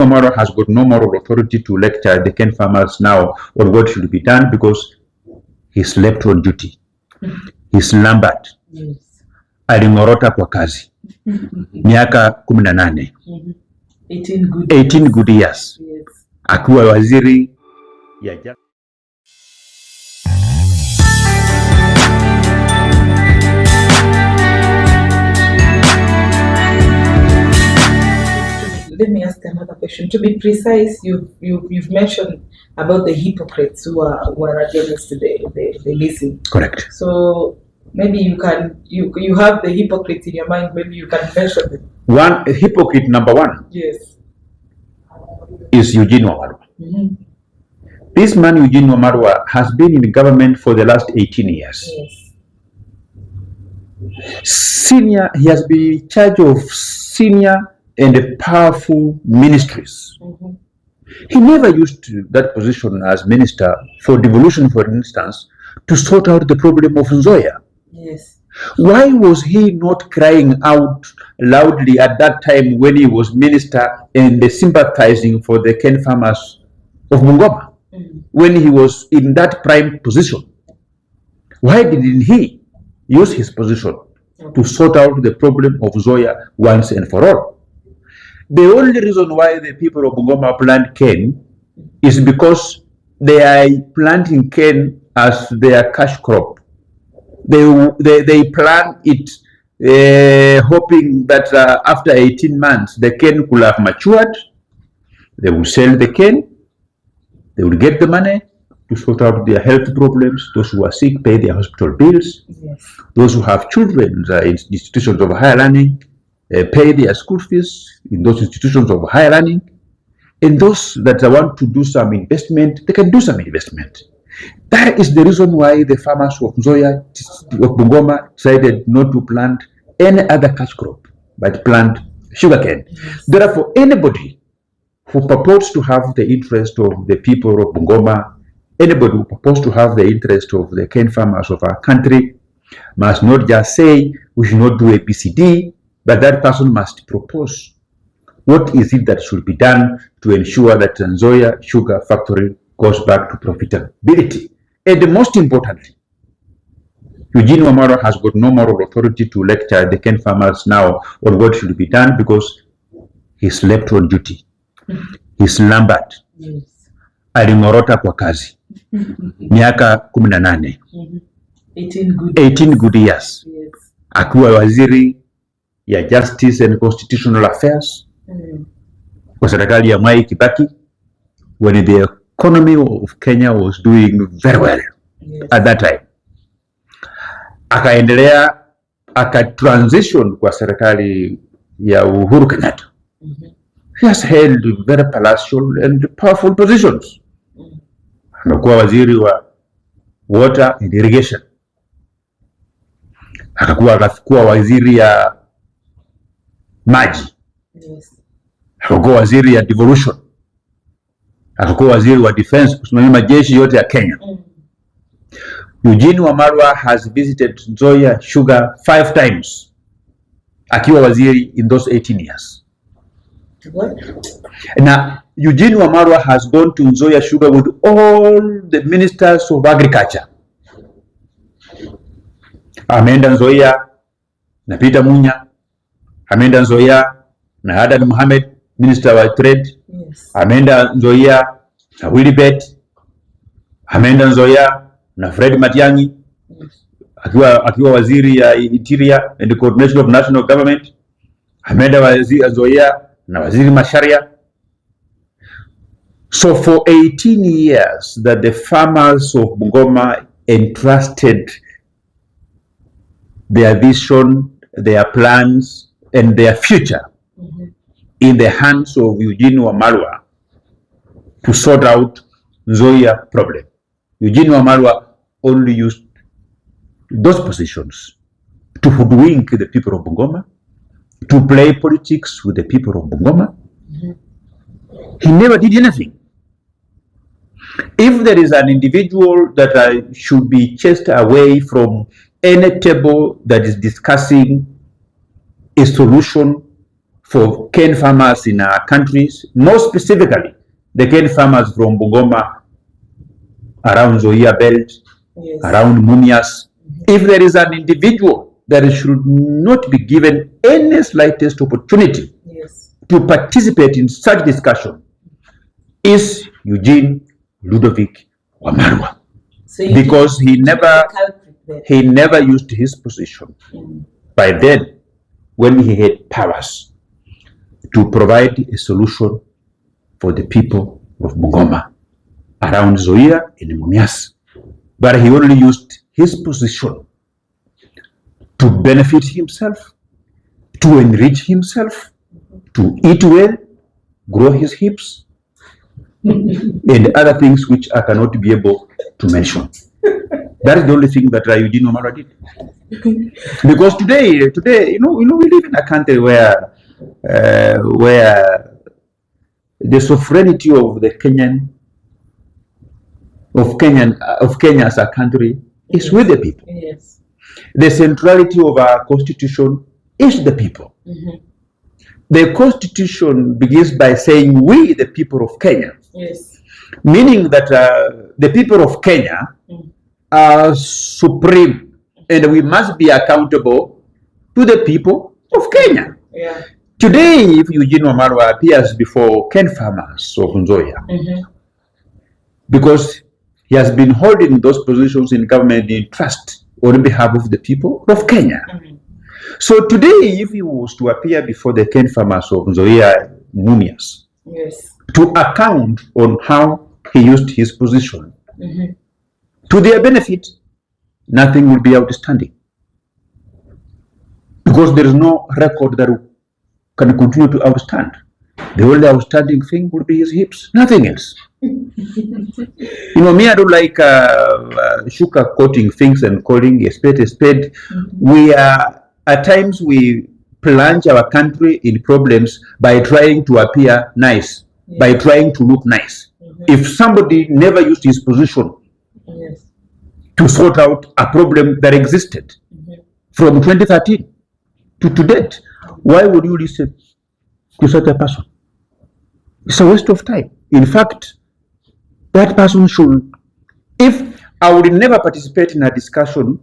Wamalwa has got no moral authority to lecture the Ken farmers now on what should be done because he slept on duty. He slumbered. Yes. Alingorota kwa kazi. Miaka 18. 18 good years. Yes. Akiwa waziri ya Let me ask another question. To be precise, you've mentioned about the hypocrites who are against the leasing. Correct. So maybe you have the hypocrites in your mind. Maybe you can mention them. One hypocrite number one. Yes. Is Eugene Wamalwa. This man Eugene Wamalwa has been in government for the last 18 years. Yes. He has been in charge of senior and powerful ministries. He never used that position as minister for devolution, for instance, to sort out the problem of Nzoia. Yes. Why was he not crying out loudly at that time when he was minister and sympathizing for the Ken farmers of Bungoma, when he was in that prime position? Why didn't he use his position to sort out the problem of Nzoia once and for all? The only reason why the people of Bungoma plant cane is because they are planting cane as their cash crop. They plant it hoping that after 18 months the cane could have matured. They will sell the cane. They will get the money to sort out their health problems. Those who are sick pay their hospital bills. Yes. Those who have children in institutions of higher learning pay their school fees in those institutions of higher learning. And those that want to do some investment, they can do some investment. That is the reason why the farmers of Nzoia, of Bungoma, decided not to plant any other cash crop, but plant sugarcane. Therefore, anybody who purports to have the interest of the people of Bungoma, anybody who purports to have the interest of the cane farmers of our country, must not just say we should not do ABCD, but that person must propose what is it that should be done to ensure that Nzoia Sugar Factory goes back to profitability. And most importantly, Eugene Wamalwa has got no moral authority to lecture the Ken farmers now on what should be done because he slept on duty. He slumbered. Yes. Alingorota kwa kazi. Miaka 18. 18 good years. Yes. Akiwa waziri ya Justice and Constitutional Affairs kwa serikali ya Mwai Kibaki, when the economy of Kenya was doing very well. Yes. At that time. Akaendelea transition kwa serikali ya Uhuru Kenyatta. He has held very palatial and powerful positions. Amekuwa waziri wa water and irrigation. Akakuwa waziri ya maji. Yes. Akakuwa waziri ya devolution. Akakuwa waziri wa defense, kusimamia majeshi yote ya Kenya. Eugene Wamalwa has visited Nzoia Sugar 5 times akiwa waziri in those 18 years. What? Now, Eugene Wamalwa has gone to Nzoia Sugar with all the ministers of agriculture. Ameenda Nzoia na Peter Munya, ameenda Nzoia na Adan Mohamed, minister wa trade. Yes. Ameenda Nzoia na Willibet, ameenda Nzoia na Fred Matiang'i, akiwa waziri ya Interior and Coordination of National Government. Ameenda waziri Nzoia na waziri Masharia. So for 18 years that the farmers of Bungoma entrusted their vision, their plans, and their future in the hands of Eugene Wamalwa to sort out Nzoia problem. Eugene Wamalwa only used those positions to hoodwink the people of Bungoma, to play politics with the people of Bungoma. He never did anything. If there is an individual that should be chased away from any table that is discussing a solution for cane farmers in our countries, more specifically, the cane farmers from Bungoma, around Zoya Belt, Yes. around Mumias. If there is an individual that should not be given any slightest opportunity Yes. to participate in such discussion, is Eugene Ludovic Wamalwa. So you Because he think never the culprit there. he never used his position by then, when he had powers, to provide a solution for the people of Bungoma, around Zoya and Mumias. But he only used his position to benefit himself, to enrich himself, to eat well, grow his hips, and other things which I cannot be able to mention. That is the only thing that Eugene Wamalwa did. Because today, we live in a country where the sovereignty of the Kenya as a country is with the people. Yes. The centrality of our constitution is the people. The constitution begins by saying we, the people of Kenya, Yes. meaning that the people of Kenya are supreme, and we must be accountable to the people of Kenya. Yeah. Today, if Eugene Wamalwa appears before cane farmers of Nzoia, because he has been holding those positions in government in trust on behalf of the people of Kenya. So today, if he was to appear before the cane farmers of Nzoia Mumias, Yes. to account on how he used his position to their benefit, nothing will be outstanding. Because there is no record that can continue to outstand. The only outstanding thing would be his hips, nothing else. Me, I don't like sugar-coating things and calling a spade a spade. We are, at times, we plunge our country in problems by trying to appear nice, by trying to look nice. If somebody never used his position to sort out a problem that existed from 2013 to date, why would you listen to such a person? It's a waste of time. In fact, that person should, if I would never participate in a discussion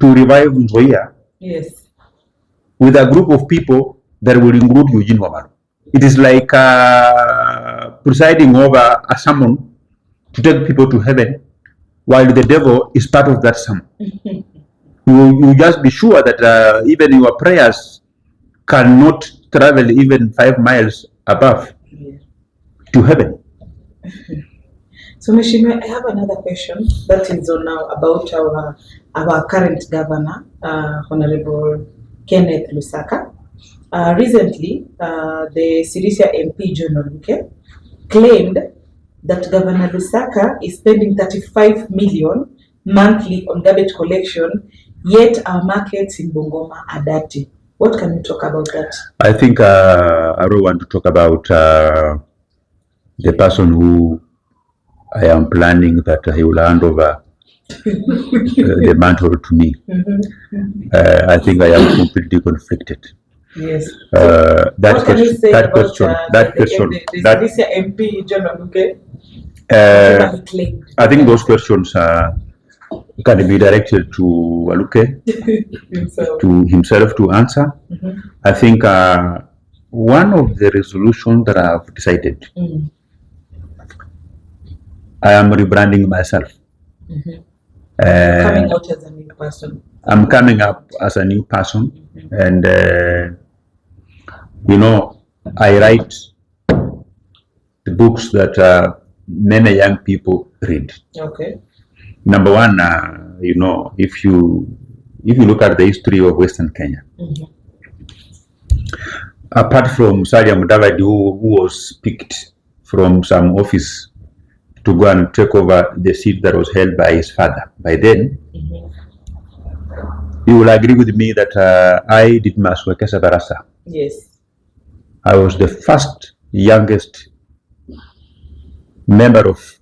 to revive Nzoia with a group of people that will include Eugene Wamalwa. It is like presiding over a sermon to take people to heaven, while the devil is part of that sermon. You just be sure that even your prayers cannot travel even 5 miles above to heaven. So, Mheshimiwa, I have another question that is on now about our current governor, Honorable Kenneth Lusaka. Recently, the Sirisia MP John Luhya claimed that Governor Lusaka is spending 35 million monthly on garbage collection, yet our markets in Bungoma are dirty. What can you talk about that? I think I don't want to talk about the person who I am planning that he will hand over the mantle to me. I think I am completely conflicted. Yes. That question. The Sirisia MP John Luhya. I think those questions can be directed to Waluke, to himself to answer. I think one of the resolutions that I have decided, I am rebranding myself. Coming out as a new person. I'm coming up as a new person, and I write the books that many young people read. Okay. Number one, if you look at the history of Western Kenya, apart from Salia Mudavadi, who was picked from some office to go and take over the seat that was held by his father, by then, you will agree with me that I did Maswekesa Barasa. Yes. I was the first youngest member of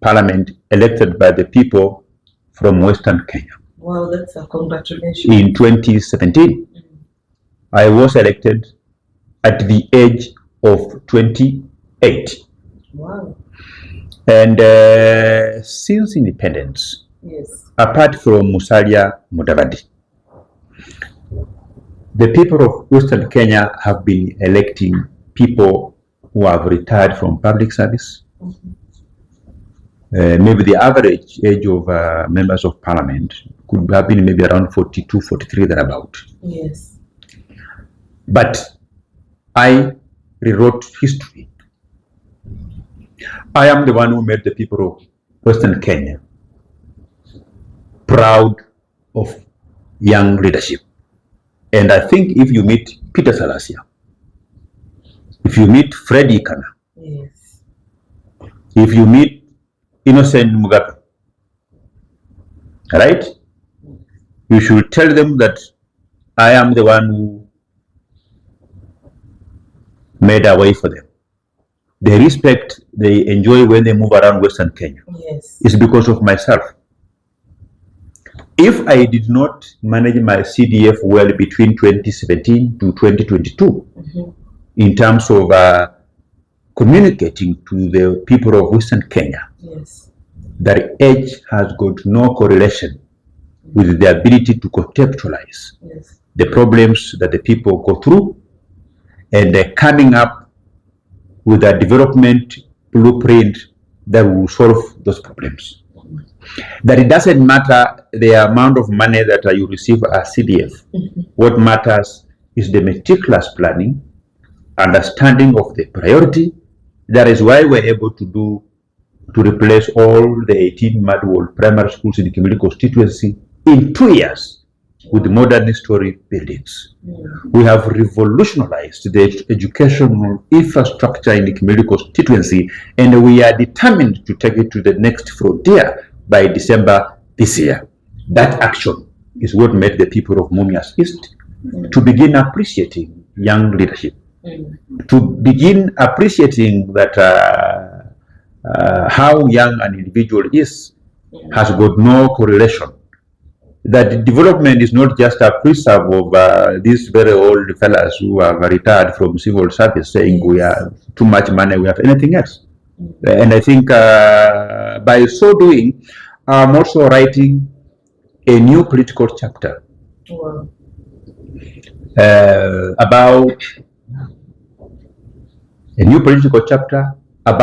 parliament elected by the people from Western Kenya. Wow, that's a congratulations. In 2017, I was elected at the age of 28. Wow. And since independence, Yes. apart from Musalia Mudavadi, the people of Western Kenya have been electing people who have retired from public service. Maybe the average age of members of parliament could have been maybe around 42, 43, thereabout. Yes. But I rewrote history. I am the one who made the people of Western Kenya proud of young leadership. And I think if you meet Peter Salasia, if you meet Freddie Kana, Yes. if you meet Innocent Mugabe, right? You should tell them that I am the one who made a way for them. The respect they enjoy when they move around Western Kenya Yes. is because of myself. If I did not manage my CDF well between 2017 to 2022, in terms of communicating to the people of Western Kenya, Yes. that age has got no correlation with the ability to contextualize Yes. the problems that the people go through, and coming up with a development blueprint that will solve those problems. That it doesn't matter the amount of money that you receive as CDF. What matters is the meticulous planning, understanding of the priority. That is why we're able to replace all the 18 mud-wall primary schools in the Kimilili constituency in 2 years with modern story buildings. We have revolutionized the educational infrastructure in the Kimilili constituency, and we are determined to take it to the next frontier by December this year. That action is what made the people of Mumias East to begin appreciating young leadership, to begin appreciating that how young an individual is has got no correlation. That development is not just a preserve of these very old fellas who have retired from civil service saying we have too much money, we have anything else. And I think by so doing, I'm also writing a new political chapter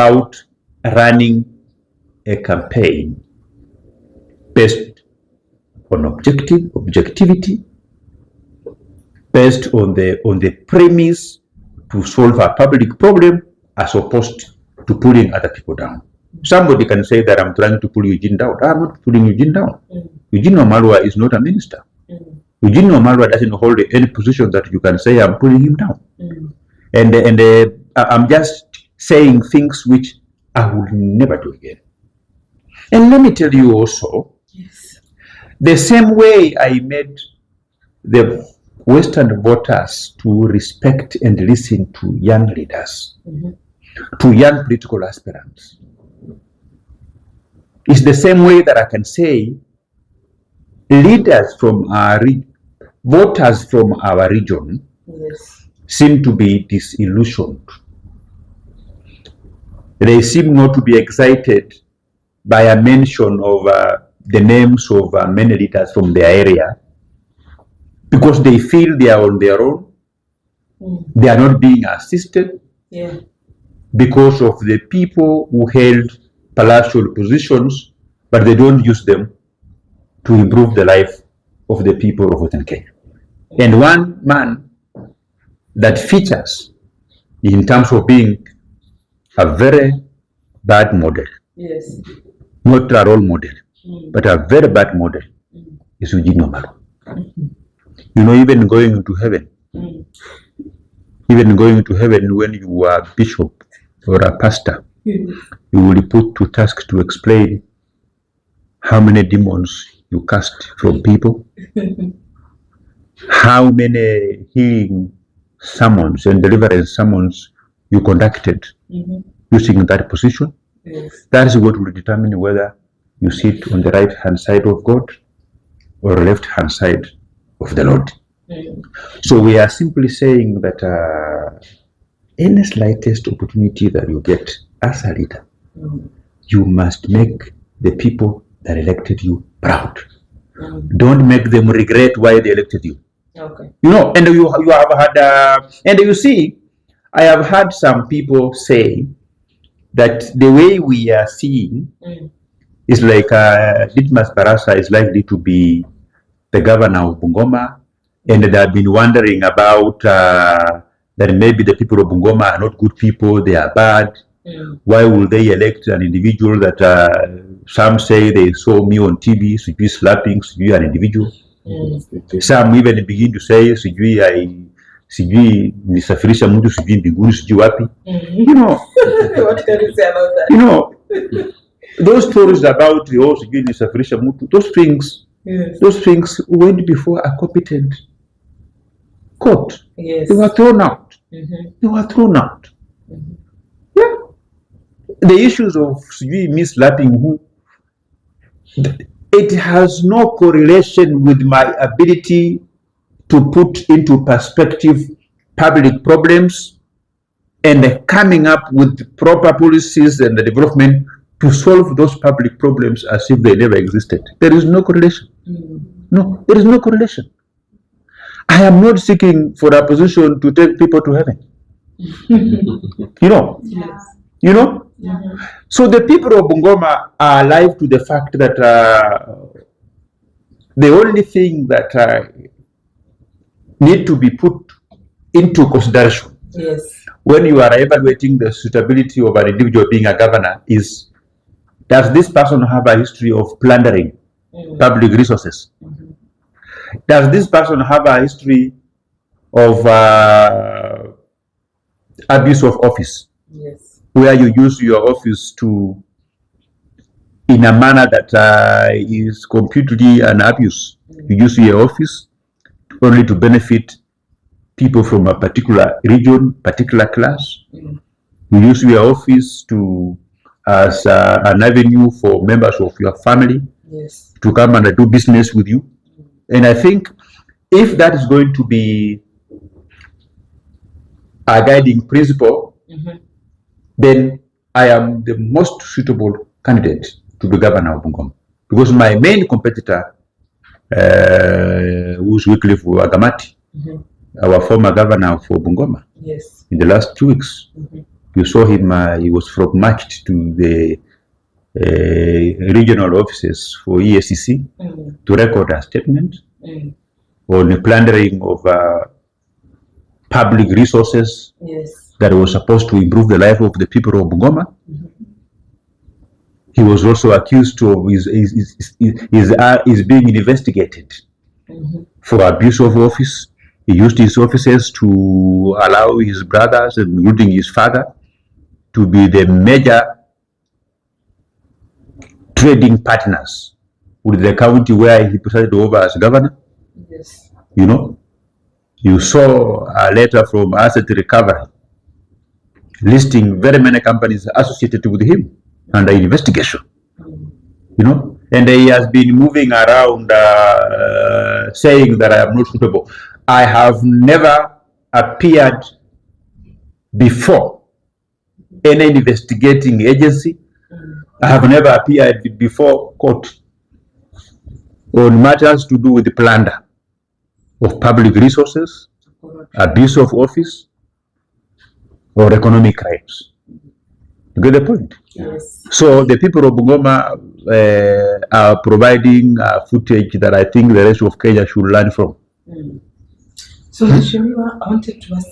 about running a campaign based on objectivity, based on the premise to solve a public problem as opposed to pulling other people down. Somebody can say that I'm trying to pull Eugene down. I'm not pulling Eugene down. Eugene Wamalwa is not a minister. Eugene Wamalwa doesn't hold any position that you can say I'm pulling him down. And I'm just saying things which I will never do again. And let me tell you also, the same way I made the Western voters to respect and listen to young leaders, to young political aspirants, it's the same way that I can say leaders from our voters from our region seem to be disillusioned. They seem not to be excited by a mention of the names of many leaders from their area, because they feel they are on their own. They are not being assisted because of the people who held palatial positions, but they don't use them to improve the life of the people of Western Kenya. And one man that features in terms of being a very bad model, not a role model, but a very bad model, is Eugene Wamalwa. You know, even going to heaven, when you are a bishop or a pastor, you will be put to task to explain how many demons you cast from people, how many healing sermons and deliverance sermons you conducted using that position. That is what will determine whether you sit on the right hand side of God or left hand side of the Lord. So we are simply saying that any slightest opportunity that you get as a leader, you must make the people that elected you proud. Don't make them regret why they elected you. Okay. You know, and you have had, and you see, I have had some people say that the way we are seeing is like Ditmas Barasa is likely to be the governor of Bungoma, and they have been wondering about that maybe the people of Bungoma are not good people, they are bad. Why will they elect an individual that some say they saw me on TV, sijui slapping, sijui an individual. Some even begin to say sijui nisafirisha mtu sijui mbinguni sijui wapi. You know, What can you say about that? You know, those stories about sijui nisafirisha mtu, those things went before a competent court. Yes. They were thrown out. They were thrown out. Yeah. The issues of mislapping who, it has no correlation with my ability to put into perspective public problems and coming up with proper policies and the development to solve those public problems as if they never existed. There is no correlation. No, there is no correlation. I am not seeking for a position to take people to heaven. You know? Yes. You know? So the people of Bungoma are alive to the fact that the only thing that need to be put into consideration when you are evaluating the suitability of an individual being a governor is, does this person have a history of plundering public resources? Does this person have a history of abuse of office? Yes. Where you use your office to, in a manner that is completely an abuse. You use your office only to benefit people from a particular region, particular class. You use your office to as an avenue for members of your family to come and do business with you. And I think if that is going to be a guiding principle, then I am the most suitable candidate to be governor of Bungoma. Because my main competitor, who's Wycliffe Wagamati, our former governor for Bungoma, in the last 2 weeks, you saw him, he was from marched to the regional offices for ESCC to record a statement on the plundering of public resources that was supposed to improve the life of the people of Bungoma. He was also accused of is being investigated for abuse of office. He used his offices to allow his brothers, including his father, to be the major trading partners with the county where he presided over as governor. You know, you saw a letter from Asset Recovery listing very many companies associated with him under investigation. You know, and he has been moving around saying that I am not suitable. I have never appeared before any investigating agency. I have never appeared before court on matters to do with the plunder of public resources, abuse of office, or economic crimes. You get the point? So the people of Bungoma are providing footage that I think the rest of Kenya should learn from. So, Mheshimiwa, I wanted to ask